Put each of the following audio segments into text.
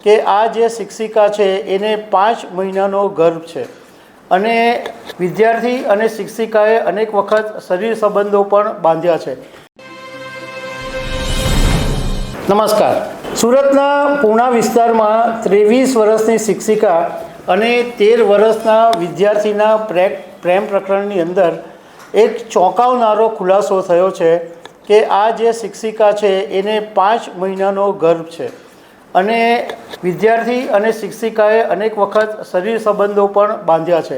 કે આ જે શિક્ષિકા છે એને 5 મહિનાનો ગર્ભ છે અને વિદ્યાર્થી અને શિક્ષિકાએ અનેક વખત શરીર સંબંધો પણ બાંધ્યા છે। નમસ્કાર। સુરતના પૂણા વિસ્તારમાં 23 વર્ષની શિક્ષિકા અને 13 વર્ષના વિદ્યાર્થીના પ્રેમ પ્રકરણની અંદર એક ચોંકાવનારો ખુલાસો થયો છે કે આ જે શિક્ષિકા છે એને 5 મહિનાનો ગર્ભ છે અને વિદ્યાર્થી અને શિક્ષિકાએ અનેક વખત શરીર સંબંધો પણ બાંધ્યા છે।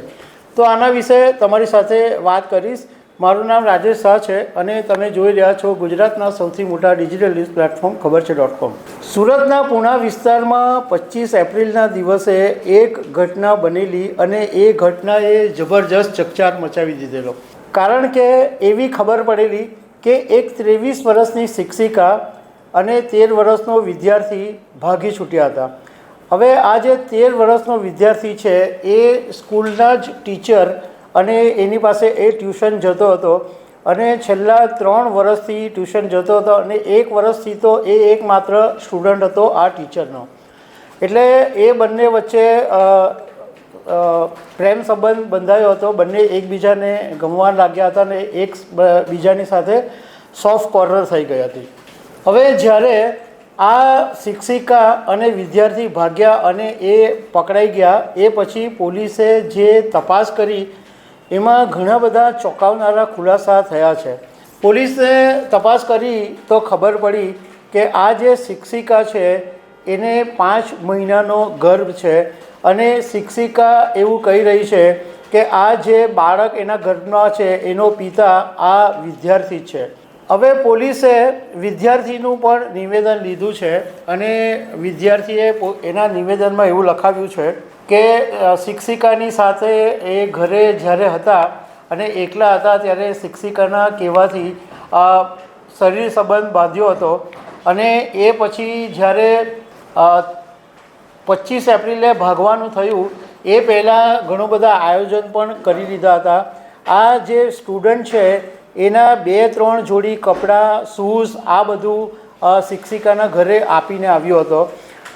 તો આના વિશે તમારી સાથે વાત કરીશ। મારું નામ રાજેશ શાહ છે અને તમે જોઈ રહ્યા છો ગુજરાતના સૌથી મોટા ડિજિટલ ન્યૂઝ પ્લેટફોર્મ ખબરછે.com। સુરતના પૂણા વિસ્તારમાં 25 એપ્રિલના દિવસે એક ઘટના બનેલી અને એ ઘટનાએ જબરજસ્ત ચકચાર મચાવી દીધેલો, કારણ કે એવી ખબર પડેલી કે એક 23 વર્ષની શિક્ષિકા અને 13 વર્ષનો વિદ્યાર્થી ભાગી છૂટ્યા હતા। હવે આ જે 13 વર્ષનો વિદ્યાર્થી છે એ સ્કૂલના જ ટીચર અને એની પાસે એ ટ્યુશન જતો હતો અને છેલ્લા 3 વર્ષથી ટ્યુશન જતો હતો અને 1 વર્ષથી તો એ એકમાત્ર સ્ટુડન્ટ હતો આ ટીચરનો। એટલે એ બંને વચ્ચે પ્રેમ સંબંધ બંધાયો હતો, બંને એકબીજાને ગમવા લાગ્યા હતા અને એક બીજાની સાથે સોફ્ટ કોર્નર થઈ ગઈ હતી। હવે જ્યારે આ શિક્ષિકા અને વિદ્યાર્થી ભાગ્યા અને એ પકડાઈ ગયા એ પછી પોલીસે જે તપાસ કરી એમાં ઘણા બધા ચોંકાવનારા ખુલાસા થયા છે। પોલીસે તપાસ કરી તો ખબર પડી કે આ જે શિક્ષિકા છે એને 5 મહિનાનો ગર્ભ છે અને શિક્ષિકા એવું કહી રહી છે કે આ જે બાળક એના ગર્ભમાં છે એનો પિતા આ વિદ્યાર્થી છે। હવે પોલીસે વિદ્યાર્થીનું પણ નિવેદન લીધું છે અને વિદ્યાર્થીએ એના નિવેદનમાં એવું લખાવ્યું છે કે શિક્ષિકાની સાથે એ ઘરે જ્યારે હતા અને એકલા હતા ત્યારે શિક્ષિકાના કહેવાથી શરીર સંબંધ બાંધ્યો હતો અને એ પછી જ્યારે 25 એપ્રિલે ભાગવાનું થયું એ પહેલાં ઘણું બધા આયોજન પણ કરી લીધા હતા। આ જે સ્ટુડન્ટ છે એના 2-3 જોડી કપડાં, શૂઝ આ બધું શિક્ષિકાના ઘરે આપીને આવ્યો હતો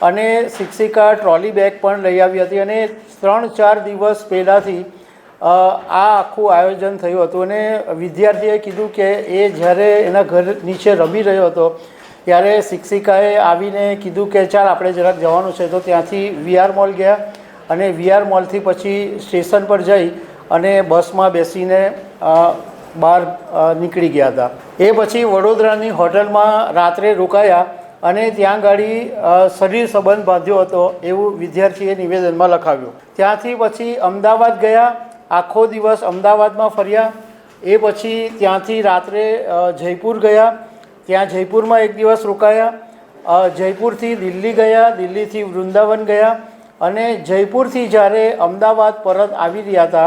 અને શિક્ષિકા ટ્રોલી બેગ પણ લઈ આવી હતી અને 3-4 દિવસ પહેલાંથી આ આખું આયોજન થયું હતું અને વિદ્યાર્થીએ કીધું કે એ જ્યારે એના ઘર નીચે રમી રહ્યો હતો ત્યારે શિક્ષિકાએ આવીને કીધું કે ચાલ આપણે જરાક જવાનું છે, તો ત્યાંથી VR મોલ ગયા અને VR મોલથી પછી સ્ટેશન પર જઈ અને બસમાં બેસીને બહાર નીકળી ગયા હતા। એ પછી વડોદરાની હોટલમાં રાત્રે રોકાયા અને ત્યાં ગાડી શરીર સંબંધ બાંધ્યો હતો એવું વિદ્યાર્થીએ નિવેદનમાં લખાવ્યું। ત્યાંથી પછી અમદાવાદ ગયા, આખો દિવસ અમદાવાદમાં ફર્યા। એ પછી ત્યાંથી રાત્રે જયપુર ગયા, ત્યાં જયપુરમાં એક દિવસ રોકાયા। જયપુરથી દિલ્હી ગયા, દિલ્હીથી વૃંદાવન ગયા અને જયપુરથી જ્યારે અમદાવાદ પરત આવી રહ્યા હતા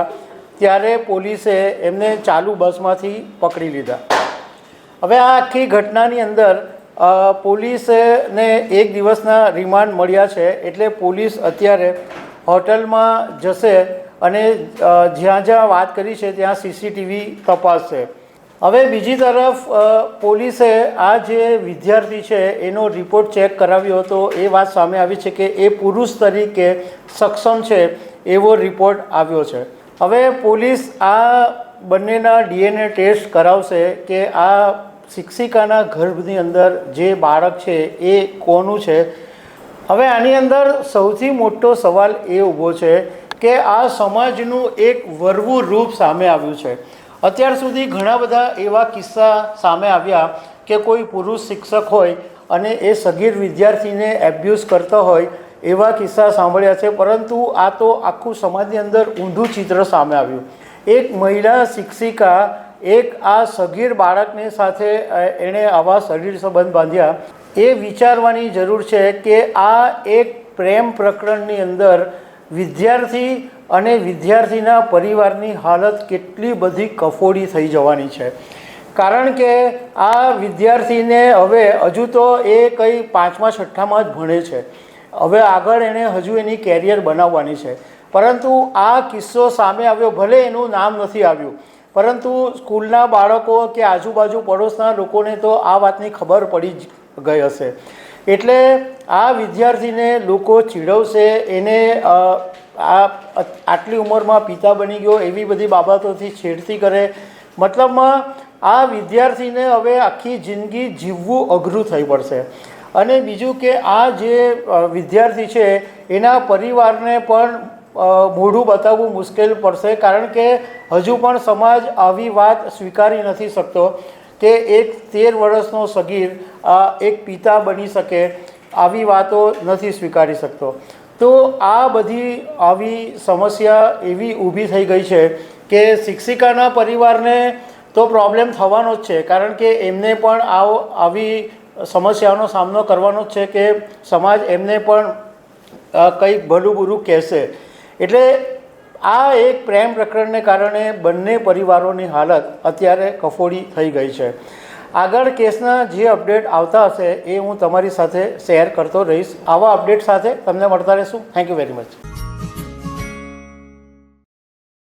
ત્યારે પોલીસે એમને ચાલુ બસમાંથી પકડી લીધા। હવે આ આખી ઘટનાની અંદર પોલીસને 1 દિવસના રિમાન્ડ મળ્યા છે, એટલે પોલીસ અત્યારે હોટલમાં જશે અને જ્યાં જ્યાં વાત કરી છે ત્યાં CCTV તપાસશે। હવે બીજી તરફ પોલીસે આ જે વિદ્યાર્થી છે એનો રિપોર્ટ ચેક કરાવ્યો હતો, એ વાત સામે આવી છે કે એ પુરુષ તરીકે સક્ષમ છે એવો રિપોર્ટ આવ્યો છે। હવે પોલીસ આ બંનેના DNA ટેસ્ટ કરાવશે કે આ શિક્ષિકાના ગર્ભની અંદર જે બાળક છે એ કોનું છે। હવે આની અંદર સૌથી મોટો સવાલ એ ઊભો છે કે આ સમાજનું એક વરવું રૂપ સામે આવ્યું છે। અત્યાર સુધી ઘણા બધા એવા કિસ્સા સામે આવ્યા કે કોઈ પુરુષ શિક્ષક હોય અને એ સગીર વિદ્યાર્થીને એબ્યુઝ કરતો હોય એવા કિસ્સા સાંભળ્યા છે, પરંતુ આ તો આખું સમાજની અંદર ઊંધું ચિત્ર સામે આવ્યું। એક મહિલા શિક્ષિકા એક આ સગીર બાળકની સાથે એણે આવા શરીર સંબંધ બાંધ્યા। એ વિચારવાની જરૂર છે કે આ એક પ્રેમ પ્રકરણની અંદર વિદ્યાર્થી અને વિદ્યાર્થીના પરિવારની હાલત કેટલી બધી કફોડી થઈ જવાની છે, કારણ કે આ વિદ્યાર્થીને હવે હજુ તો એ કંઈ 5મા-6મામાં જ ભણે છે, હવે આગળ એણે હજુ એની કેરિયર બનાવવાની છે। પરંતુ આ કિસ્સો સામે આવ્યો, ભલે એનું નામ નથી આવ્યું, પરંતુ સ્કૂલના બાળકો કે આજુબાજુ પડોશના લોકોને તો આ વાતની ખબર પડી જ ગઈ હશે એટલે આ વિદ્યાર્થીને લોકો ચીડવશે, એને આટલી ઉંમરમાં પિતા બની ગયો એવી બધી બાબતોથી છેડતી કરે, મતલબમાં આ વિદ્યાર્થીને હવે આખી જિંદગી જીવવું અઘરું થઈ પડશે. અને બીજું કે આ જે વિદ્યાર્થી છે એના પરિવારને પણ મોઢું બતાવવું મુશ્કેલ પડશે, કારણ કે હજુ પણ સમાજ આવી વાત સ્વીકારી નથી શકતો કે એક 13 વર્ષનો સગીર એક પિતા બની શકે, આવી વાતો નથી સ્વીકારી શકતો. તો આ બધી આવી સમસ્યા એવી ઊભી થઈ ગઈ છે કે શિક્ષિકાના પરિવારને તો પ્રોબ્લેમ થવાનો જ છે, કારણ કે એમને પણ આવી સમસ્યાનો સામનો કરવાનો જ છે કે સમાજ એમને પણ કંઈક ભલું બુરું કહેશે. એટલે આ એક પ્રેમ પ્રકરણને કારણે બંને પરિવારોની હાલત અત્યારે કફોડી થઈ ગઈ છે. આગળ કેસના જે અપડેટ આવતા હશે એ હું તમારી સાથે શેર કરતો રહીશ. આવા અપડેટ સાથે તમને મળતા રહીશું. Thank you very much.